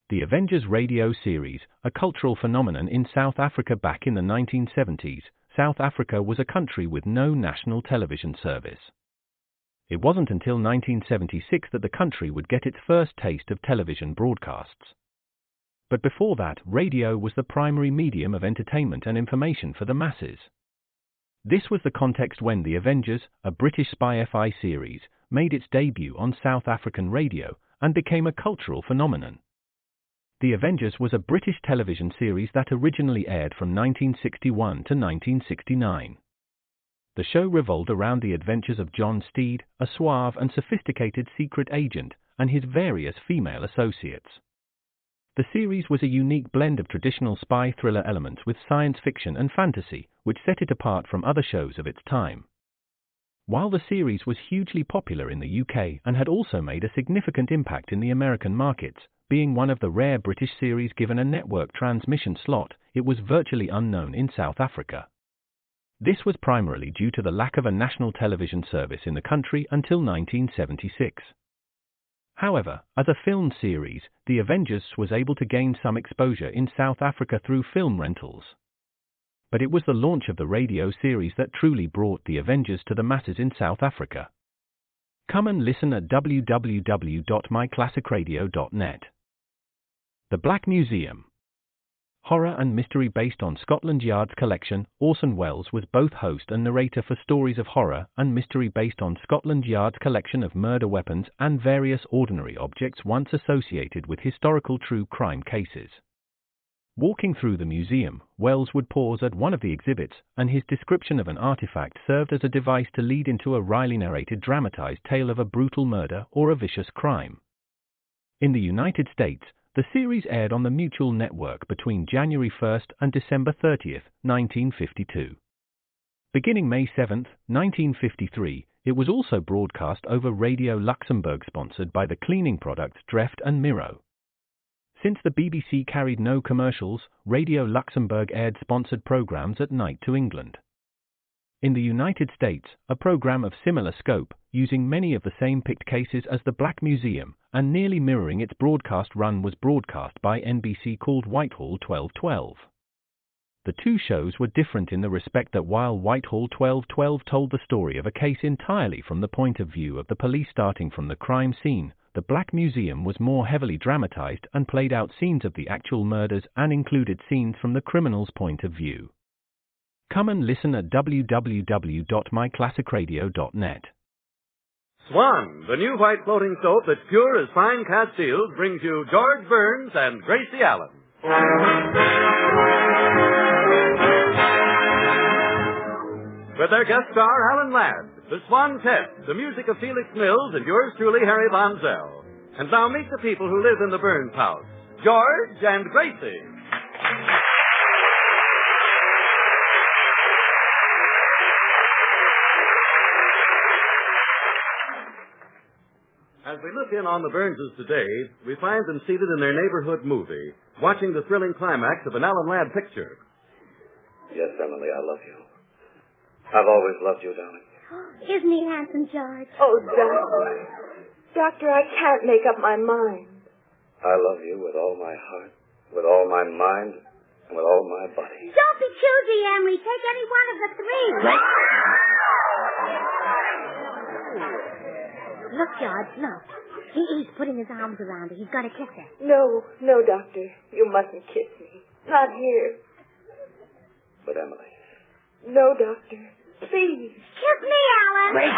The Avengers radio series, a cultural phenomenon in South Africa back in the 1970s, South Africa was a country with no national television service. It wasn't until 1976 that the country would get its first taste of television broadcasts. But before that, radio was the primary medium of entertainment and information for the masses. This was the context when The Avengers, a British spy-fi series, made its debut on South African radio and became a cultural phenomenon. The Avengers was a British television series that originally aired from 1961 to 1969. The show revolved around the adventures of John Steed, a suave and sophisticated secret agent, and his various female associates. The series was a unique blend of traditional spy thriller elements with science fiction and fantasy, which set it apart from other shows of its time. While the series was hugely popular in the UK and had also made a significant impact in the American markets, being one of the rare British series given a network transmission slot, it was virtually unknown in South Africa. This was primarily due to the lack of a national television service in the country until 1976. However, as a film series, The Avengers was able to gain some exposure in South Africa through film rentals. But it was the launch of the radio series that truly brought The Avengers to the masses in South Africa. Come and listen at www.myclassicradio.net. The Black Museum. Horror and mystery based on Scotland Yard's collection, Orson Welles was both host and narrator for stories of horror and mystery based on Scotland Yard's collection of murder weapons and various ordinary objects once associated with historical true crime cases. Walking through the museum, Welles would pause at one of the exhibits, and his description of an artifact served as a device to lead into a wryly narrated dramatized tale of a brutal murder or a vicious crime. In the United States, the series aired on the Mutual Network between January 1st and December 30th, 1952. Beginning May 7th, 1953, it was also broadcast over Radio Luxembourg sponsored by the cleaning products Dreft and Miro. Since the BBC carried no commercials, Radio Luxembourg aired sponsored programs at night to England. In the United States, a program of similar scope, using many of the same picked cases as the Black Museum, and nearly mirroring its broadcast run, was broadcast by NBC called Whitehall 1212. The two shows were different in the respect that while Whitehall 1212 told the story of a case entirely from the point of view of the police starting from the crime scene, the Black Museum was more heavily dramatized and played out scenes of the actual murders and included scenes from the criminal's point of view. Come and listen at www.myclassicradio.net. Swan, the new white floating soap that's pure as fine cat seals, brings you George Burns and Gracie Allen. With their guest star, Alan Ladd, the Swan Test, the music of Felix Mills, and yours truly, Harry Von Zell. And now meet the people who live in the Burns house, George and Gracie. As we look in on the Burnses today, we find them seated in their neighborhood movie, watching the thrilling climax of an Alan Ladd picture. Yes, Emily, I love you. I've always loved you, darling. Isn't he handsome, George? Oh, Doctor. Doctor, I can't make up my mind. I love you with all my heart, with all my mind, and with all my body. Don't be choosy, Emery. Take any one of the three. Look, George, look. He's putting his arms around her. He's going to kiss her. No, Doctor. You mustn't kiss me. Not here. But, Emily. No, Doctor. Please. Kiss me, Alan. Wait.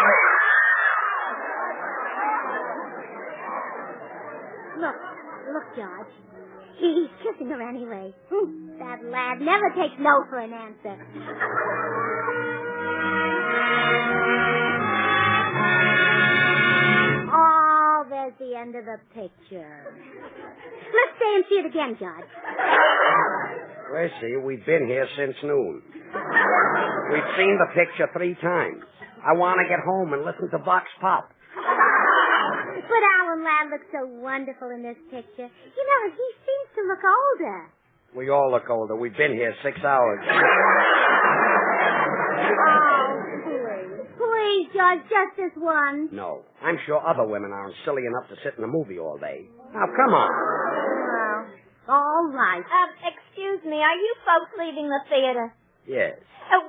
Look, George. He's kissing her anyway. That lad never takes no for an answer. Oh, there's the end of the picture. Let's stay and see it again, George. Gracie, we've been here since noon. We've seen the picture 3 times. I want to get home and listen to Vox Pop. But Alan Ladd looks so wonderful in this picture. You know, he seems to look older. We all look older. We've been here 6 hours. Oh, please, George, just this one. No. I'm sure other women aren't silly enough to sit in a movie all day. Now, come on. Well, me. Are you folks leaving the theater? Yes.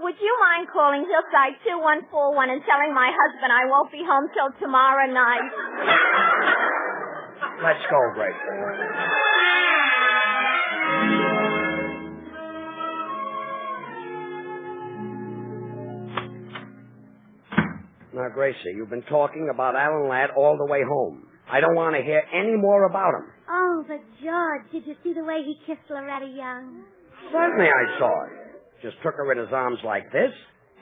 Would you mind calling Hillside 2141 and telling my husband I won't be home till tomorrow night? Let's go, Gracie. Now, Gracie, you've been talking about Alan Ladd all the way home. I don't want to hear any more about him. Oh, but George, did you see the way he kissed Loretta Young? Certainly I saw it. Just took her in his arms like this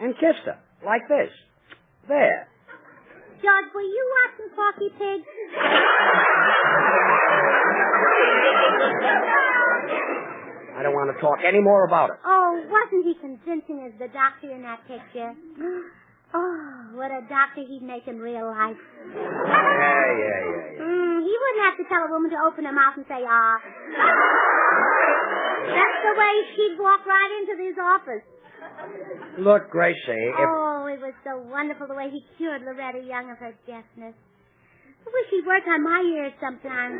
and kissed her like this. There. George, were you watching Porky Pig? I don't want to talk any more about it. Oh, wasn't he convincing as the doctor in that picture? Oh, what a doctor he'd make in real life. Yeah. He wouldn't have to tell a woman to open her mouth and say, ah. That's the way she'd walk right into his office. Look, Gracie, Oh, it was so wonderful the way he cured Loretta Young of her deafness. I wish he'd work on my ears sometime.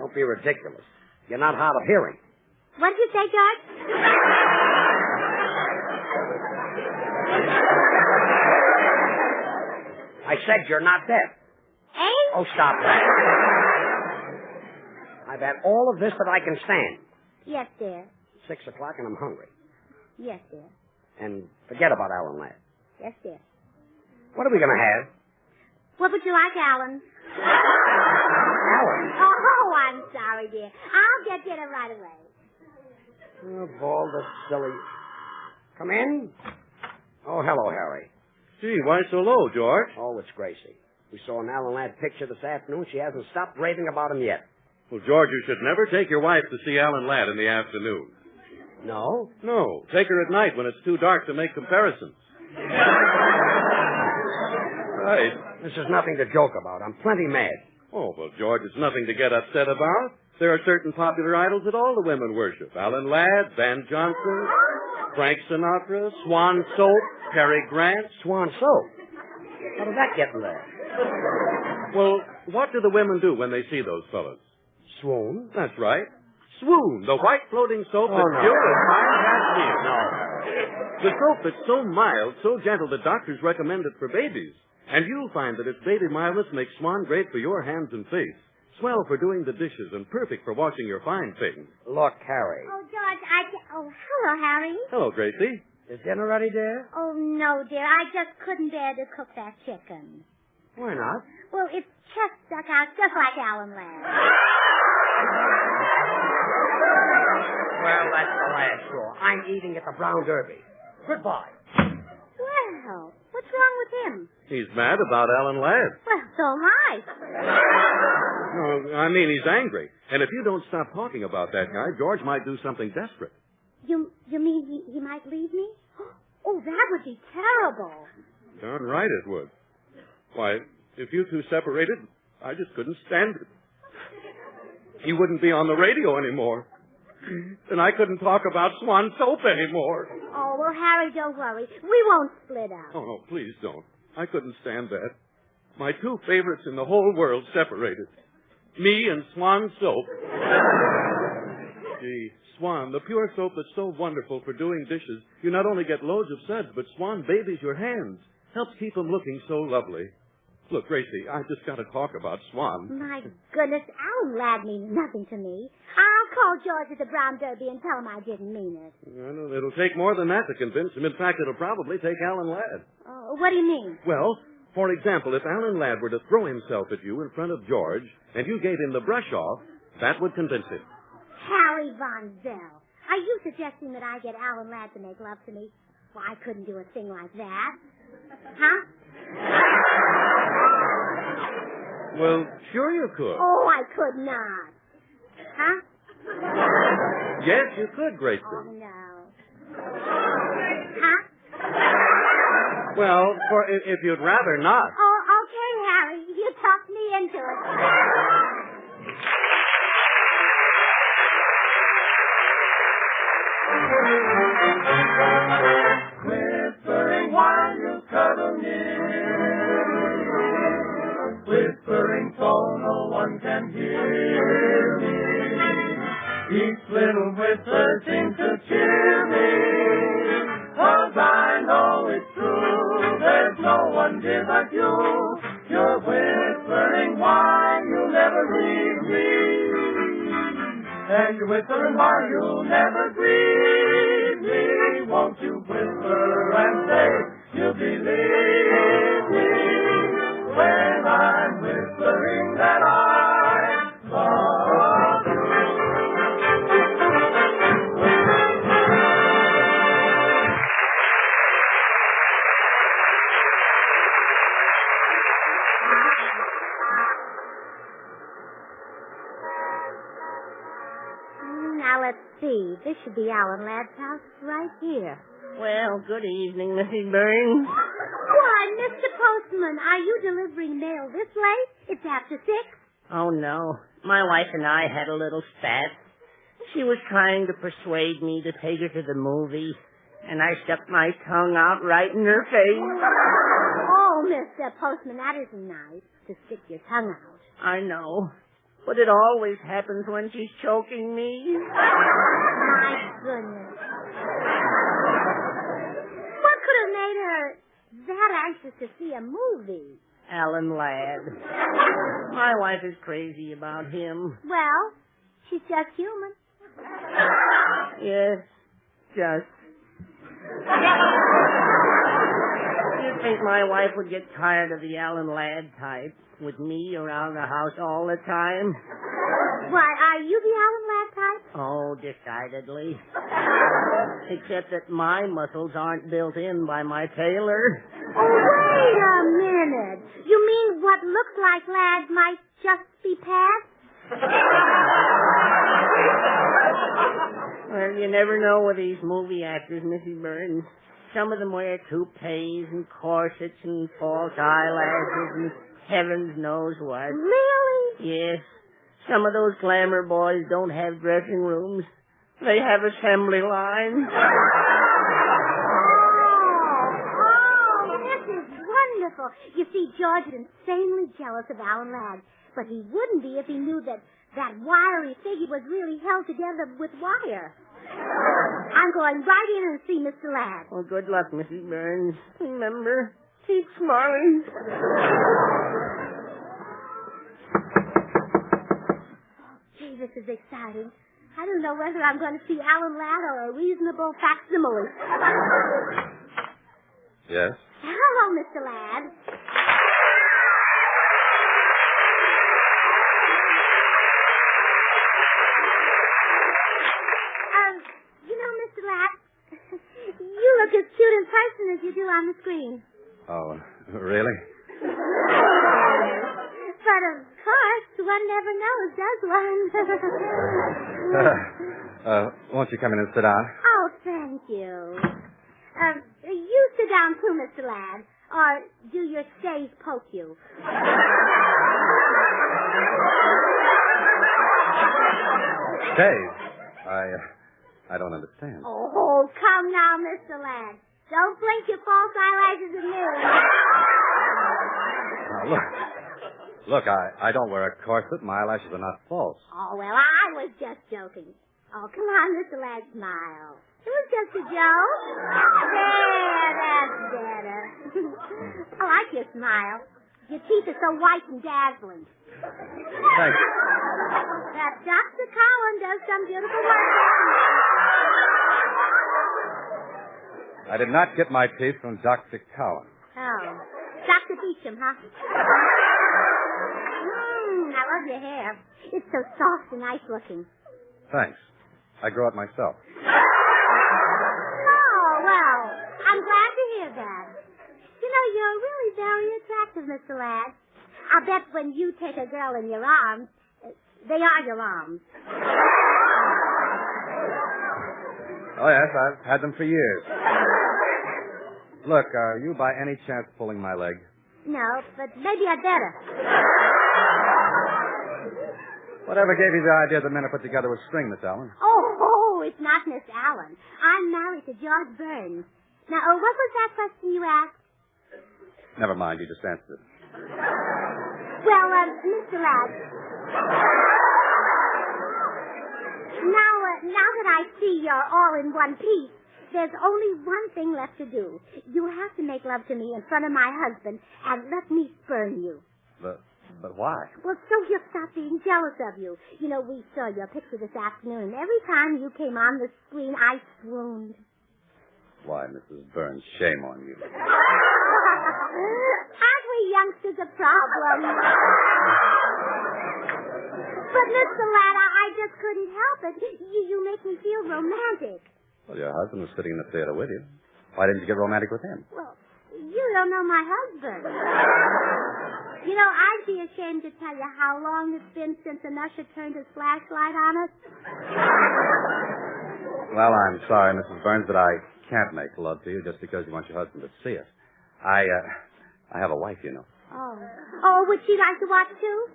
Don't be ridiculous. You're not hard of hearing. What did you say, George? I said you're not deaf. Eh? Oh, stop that. I've had all of this that I can stand. Yes, dear. 6 o'clock and I'm hungry. Yes, dear. And forget about Alan Ladd. Yes, dear. What are we going to have? What would you like, Alan? Alan? Oh, I'm sorry, dear. I'll get dinner right away. Oh, Balder, silly. Come in. Oh, hello, Harry. Gee, why so low, George? Oh, it's Gracie. We saw an Alan Ladd picture this afternoon. She hasn't stopped raving about him yet. Well, George, you should never take your wife to see Alan Ladd in the afternoon. No? No, take her at night when it's too dark to make comparisons. Right. This is nothing to joke about. I'm plenty mad. Oh, well, George, it's nothing to get upset about. There are certain popular idols that all the women worship. Alan Ladd, Van Johnson, Frank Sinatra, Swan Soap, Cary Grant. Swan soap? How did that get in there? Well, what do the women do when they see those fellas? Swoon? That's right. Swoon, the white floating soap that's no. pure as fine cashmere. No. The soap that's so mild, so gentle that doctors recommend it for babies. And you'll find that its baby mildness makes Swan great for your hands and face. Swell for doing the dishes and perfect for washing your fine things. Look, Harry. Oh, George, Oh, hello, Harry. Hello, Gracie. Is dinner ready, dear? Oh, no, dear. I just couldn't bear to cook that chicken. Why not? Well, it's just stuck out just like Alan Ladd. Well, that's the last straw. I'm eating at the Brown Derby. Goodbye. Well, what's wrong with him? He's mad about Alan Ladd. Well, so am I. No, I mean, he's angry. And if you don't stop talking about that guy, George might do something desperate. You mean he might leave me? Oh, that would be terrible. Darn right it would. Why, if you two separated, I just couldn't stand it. He wouldn't be on the radio anymore. And I couldn't talk about Swan Soap anymore. Oh, well, Harry, don't worry. We won't split up. Oh, no, please don't. I couldn't stand that. My two favorites in the whole world separated. Me and Swan Soap. Gee, Swan, the pure soap that's so wonderful for doing dishes. You not only get loads of suds, but Swan babies your hands. Helps keep them looking so lovely. Look, Gracie, I just got to talk about Swan. My goodness, Alan Ladd means nothing to me. I'll call George at the Brown Derby and tell him I didn't mean it. Well, it'll take more than that to convince him. In fact, it'll probably take Alan Ladd. Oh, what do you mean? Well, for example, if Alan Ladd were to throw himself at you in front of George, and you gave him the brush off, that would convince him. Harry Von Zell, are you suggesting that I get Alan Ladd to make love to me? Well, I couldn't do a thing like that. Huh? Well, sure you could. Oh, I could not. Huh? Yes, you could, Gracie. Oh, no. Huh? Well, if you'd rather not. Oh, okay, Harry. You talked me into it. Whispering while you cuddle near, whispering so no one can hear me. Each little whisper seems to cheer me, 'cause I know it's true. There's no one dear but you. You're whispering why you'll never leave me. And you're whispering why you'll never grieve me. Won't you whisper and say you'll believe me when I'm whispering that I love you. Now, let's see. This should be Alan Ladd's house right here. Well, good evening, Mrs. Burns. Why, Mr. Postman, are you delivering mail this late? It's after 6. Oh, no. My wife and I had a little spat. She was trying to persuade me to take her to the movie, and I stuck my tongue out right in her face. Oh, Mr. Postman, that isn't nice, to stick your tongue out. I know, but it always happens when she's choking me. My goodness. What could have made her that anxious to see a movie? Alan Ladd. My wife is crazy about him. Well, she's just human. Yes, just. You'd think my wife would get tired of the Alan Ladd type, with me around the house all the time. Why, are you the Alan Ladd type? Oh, decidedly. Except that my muscles aren't built in by my tailor. Oh, wait a minute. You mean what looks like Ladd might just be past? Well, you never know with these movie actors, Mrs. Burns. Some of them wear toupees and corsets and false eyelashes and heavens knows what. Really? Yes. Some of those glamour boys don't have dressing rooms. They have assembly lines. Oh, this is wonderful. You see, George is insanely jealous of Alan Ladd, but he wouldn't be if he knew that wiry figure was really held together with wire. I'm going right in and see Mr. Ladd. Well, good luck, Mrs. Burns. Remember, keep smiling. Gee, this is exciting. I don't know whether I'm going to see Alan Ladd or a reasonable facsimile. Yes? Hello, Mr. Ladd. Mr. Ladd, you look as cute in person as you do on the screen. Oh, really? But of course, one never knows, does one? Won't you come in and sit down? Oh, thank you. You sit down too, Mr. Ladd, or do your stays poke you? Stays? I don't understand. Oh, come now, Mr. Ladd. Don't blink your false eyelashes at me. Now, look, I don't wear a corset. My eyelashes are not false. Oh, well, I was just joking. Oh, come on, Mr. Ladd, smile. It was just a joke. There, that's better. I like your smile. Your teeth are so white and dazzling. Thank you. That Dr. Cowan does some beautiful work. I did not get my teeth from Dr. Cowan. Oh. Dr. Beecham, huh? I love your hair. It's so soft and nice looking. Thanks. I grow it myself. Oh, well, I'm glad to hear that. You know, you're really very attractive, Mr. Ladd. I'll bet when you take a girl in your arms, they are your arms. Oh, yes, I've had them for years. Look, are you by any chance pulling my leg? No, but maybe I'd better. Whatever gave you the idea the men are put together with string, Miss Allen? Oh, it's not Miss Allen. I'm married to George Burns. Now, what was that question you asked? Never mind, you just answered it. Well, Mr. Ladd. Now, I see you're all in one piece, there's only one thing left to do. You have to make love to me in front of my husband and let me spurn you. But why? Well, so he'll stop being jealous of you. You know, we saw your picture this afternoon, and every time you came on the screen, I swooned. Why, Mrs. Burns, shame on you. Aren't we youngsters a problem? But, Mr. Ladd, I just couldn't help it. You make me feel romantic. Well, your husband was sitting in the theater with you. Why didn't you get romantic with him? Well, you don't know my husband. You know, I'd be ashamed to tell you how long it's been since an usher turned his flashlight on us. Well, I'm sorry, Mrs. Burns, but I can't make love to you just because you want your husband to see it. I have a wife, you know. Oh, would she like to watch too?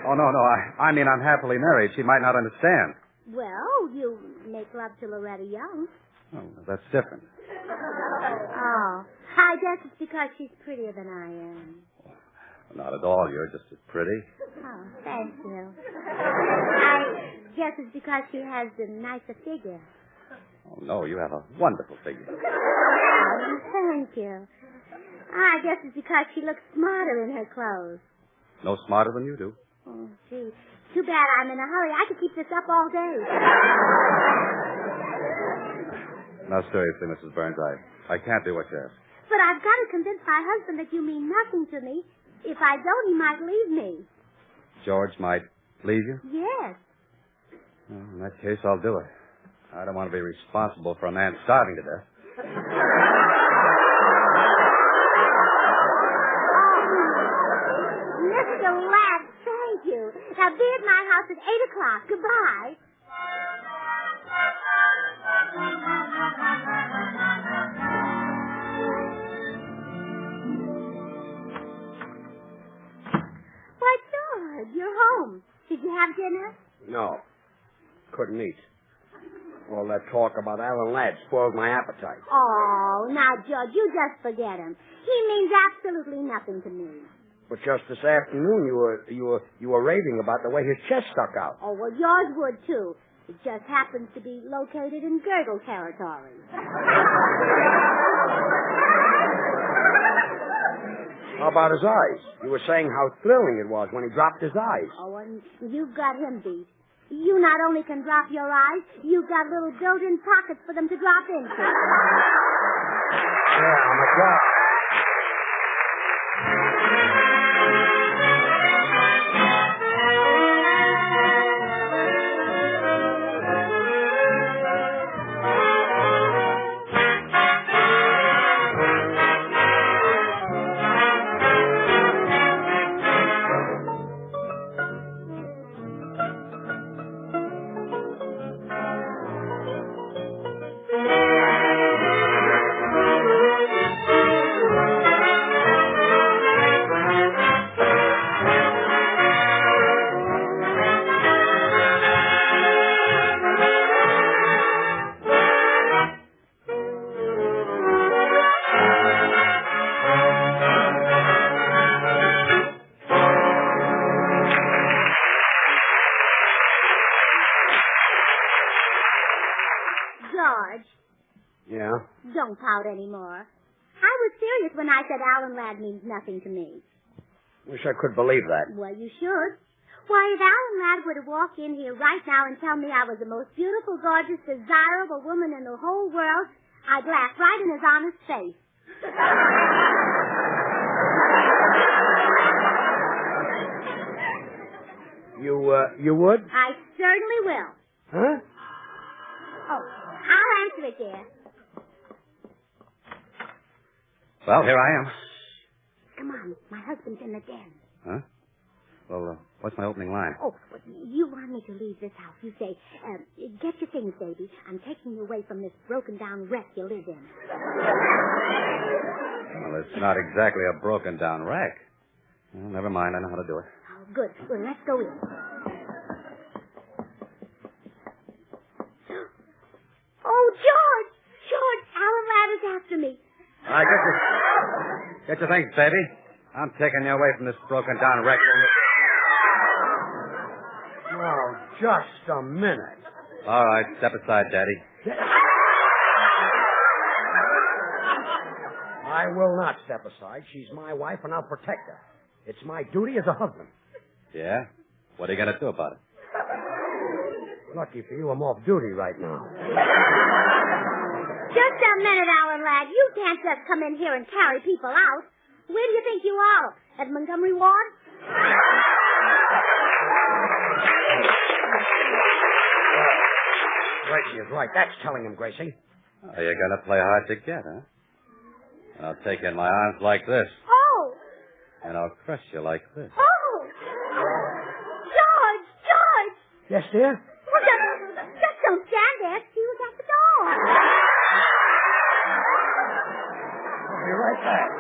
Oh, no. I mean, I'm happily married. She might not understand. Well, you make love to Loretta Young. Oh, that's different. Oh, I guess it's because she's prettier than I am. Not at all. You're just as pretty. Oh, thank you. I guess it's because she has a nicer figure. Oh, no, you have a wonderful figure. Oh, thank you. I guess it's because she looks smarter in her clothes. No smarter than you do. Oh, gee. Too bad I'm in a hurry. I could keep this up all day. Now, seriously, Mrs. Burns, I can't do what you ask. But I've got to convince my husband that you mean nothing to me. If I don't, he might leave me. George might leave you? Yes. Well, in that case, I'll do it. I don't want to be responsible for a man starving to death. Mr. Ladd, thank you. Now, be at my house at 8 o'clock. Goodbye. Why, George, you're home. Did you have dinner? No. Couldn't eat. All that talk about Alan Ladd spoiled my appetite. Oh, now, George, you just forget him. He means absolutely nothing to me. But just this afternoon, you were raving about the way his chest stuck out. Oh, well, yours would, too. It just happens to be located in girdle territory. How about his eyes? You were saying how thrilling it was when he dropped his eyes. Oh, and you've got him beat. You not only can drop your eyes, you've got little built-in pockets for them to drop into. Yeah, I'm a god. George. Yeah? Don't pout anymore. I was serious when I said Alan Ladd means nothing to me. Wish I could believe that. Well, you should. Why, if Alan Ladd were to walk in here right now and tell me I was the most beautiful, gorgeous, desirable woman in the whole world, I'd laugh right in his honest face. You would? I certainly will. Huh? Oh, I'll answer it, dear. Well, here I am. Come on, my husband's in the den. Huh? Well, what's my opening line? Oh, well, you want me to leave this house. You say, get your things, baby. I'm taking you away from this broken-down wreck you live in. Well, it's not exactly a broken-down wreck. Well, never mind. I know how to do it. Oh, good. Well, let's go in. Oh, George! George, Alan Ladd is after me. All right, get your things, baby. I'm taking you away from this broken-down wreck. No, Oh, just a minute. All right, step aside, Daddy. I will not step aside. She's my wife, and I'll protect her. It's my duty as a husband. Yeah? What are you going to do about it? Lucky for you, I'm off duty right now. Just a minute, Alan, lad. You can't just come in here and carry people out. Where do you think you are? At Montgomery Ward? Gracie is right. That's telling him, Gracie. Oh, you're going to play hard to get, huh? I'll take you in my arms like this. Oh! And I'll crush you like this. Oh! George! George! Yes, dear? Well, just don't stand there. See who's at the door. I'll be right back.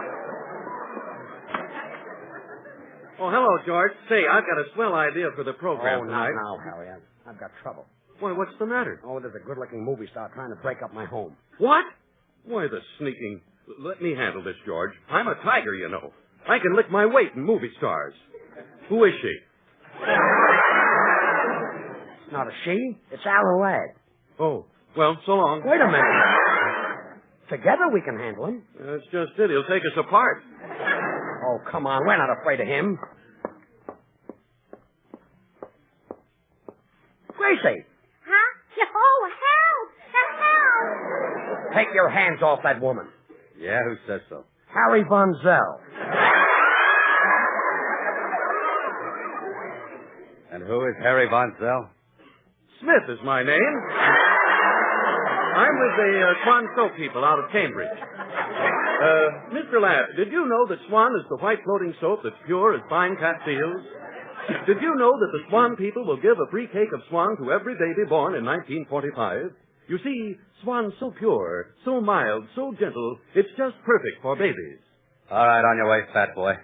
Oh, hello, George. Say, I've got a swell idea for the program not tonight. now, Harry. I've got trouble. Why, what's the matter? Oh, there's a good-looking movie star trying to break up my home. What? Why, the sneaking... Let me handle this, George. I'm a tiger, you know. I can lick my weight in movie stars. Who is she? It's not a she. It's Alan Ladd. Oh, well, so long. Wait a minute. Together we can handle him. That's just it. He'll take us apart. Oh, come on. We're not afraid of him. Gracie! Huh? Oh, help! Help! Take your hands off that woman. Yeah, who says so? Harry Von Zell. And who is Harry Von Zell? Smith is my name. I'm with the Swan Soap people out of Cambridge. Mr. Ladd, did you know that Swan is the white floating soap that's pure as fine cat seals? Did you know that the Swan people will give a free cake of Swan to every baby born in 1945? You see, Swan's so pure, so mild, so gentle, it's just perfect for babies. All right, on your way, fat boy.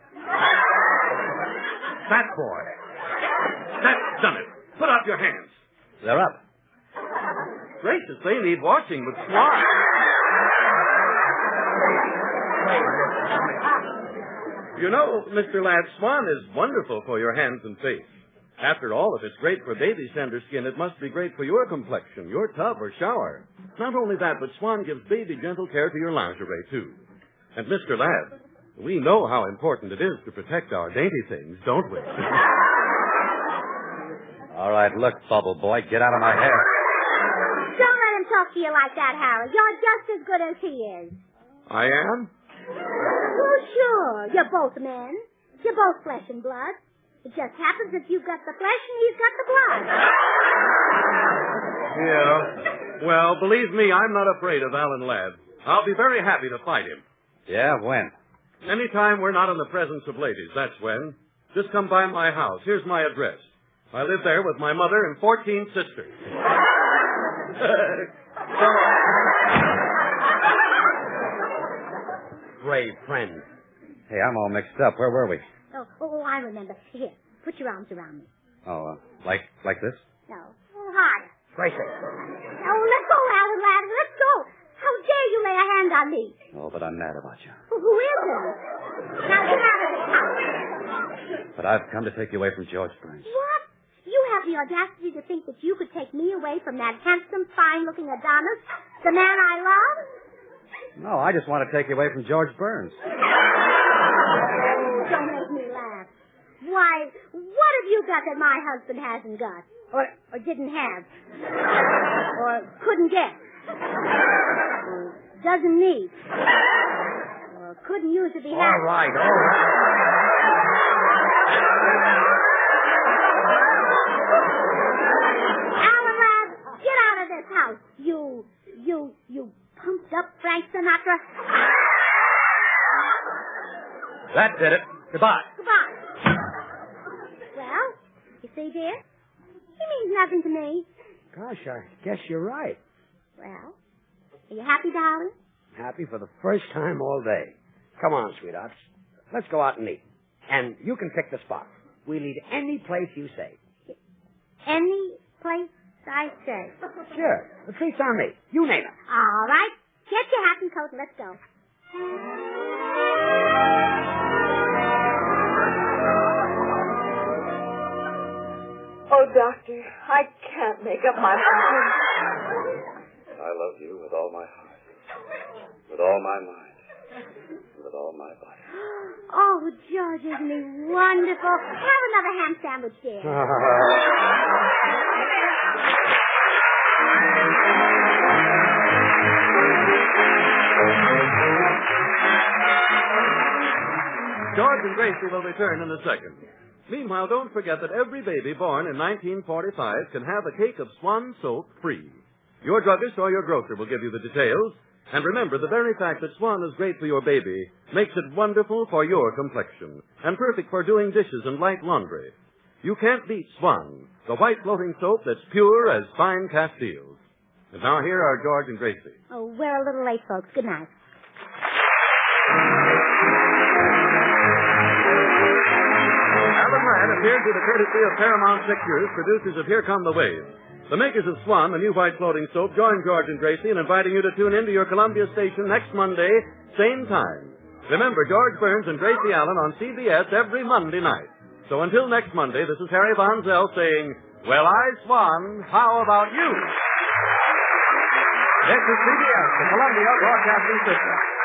Fat boy. That's done it. Put up your hands. They're up. Gracious, they need washing with Swan. You know, Mr. Ladd, Swan is wonderful for your hands and face. After all, if it's great for baby's tender skin, it must be great for your complexion, your tub or shower. Not only that, but Swan gives baby gentle care to your lingerie, too. And Mr. Ladd, we know how important it is to protect our dainty things, don't we? All right, look, bubble boy, get out of my hair. Don't let him talk to you like that, Harry. You're just as good as he is. I am? Well, sure. You're both men. You're both flesh and blood. It just happens that you've got the flesh and he's got the blood. Yeah. Well, believe me, I'm not afraid of Alan Ladd. I'll be very happy to fight him. Yeah, when? Anytime we're not in the presence of ladies, that's when. Just come by my house. Here's my address. I live there with my mother and 14 sisters. Brave friend. Hey, I'm all mixed up. Where were we? Oh, I remember. Here, put your arms around me. Oh, like this? No. Oh, harder. Gracie. Oh, let's go, Alan Ladd. Let's go. How dare you lay a hand on me? Oh, but I'm mad about you. Who is it? Now get out of this house. But I've come to take you away from George Burns. What? You have the audacity to think that you could take me away from that handsome, fine-looking Adonis, the man I love? No, I just want to take you away from George Burns. Oh, don't make me laugh. Why, what have you got that my husband hasn't got? Or didn't have? Or couldn't get? Or doesn't need? Or couldn't use if he had? All right. Alan Ladd, get out of this house. You pumped up Frank Sinatra. That did it. Goodbye. Goodbye. Well, you see, dear, he means nothing to me. Gosh, I guess you're right. Well, are you happy, darling? Happy for the first time all day. Come on, sweethearts. Let's go out and eat. And you can pick the spot. We'll eat any place you say. Any place I say. Sure. The treat's on me. You name it. All right. Get your hat and coat and let's go. Oh, Doctor, I can't make up my mind. I love you with all my heart, with all my mind, with all my body. Oh, George, isn't he wonderful? Have another ham sandwich, dear. George and Gracie will return in a second. Meanwhile, don't forget that every baby born in 1945 can have a cake of Swan soap free. Your druggist or your grocer will give you the details. And remember, the very fact that Swan is great for your baby makes it wonderful for your complexion and perfect for doing dishes and light laundry. You can't beat Swan, the white floating soap that's pure as fine Castiles. And now here are George and Gracie. Oh, we're a little late, folks. Good night. Alan Ladd appears with the courtesy of Paramount Pictures, producers of Here Come the Waves. The makers of Swan, the new white floating soap, join George and Gracie in inviting you to tune in to your Columbia station next Monday, same time. Remember, George Burns and Gracie Allen on CBS every Monday night. So until next Monday, this is Harry Von Zell saying, well, I Swan, how about you? This is CBS, the Columbia Broadcasting System.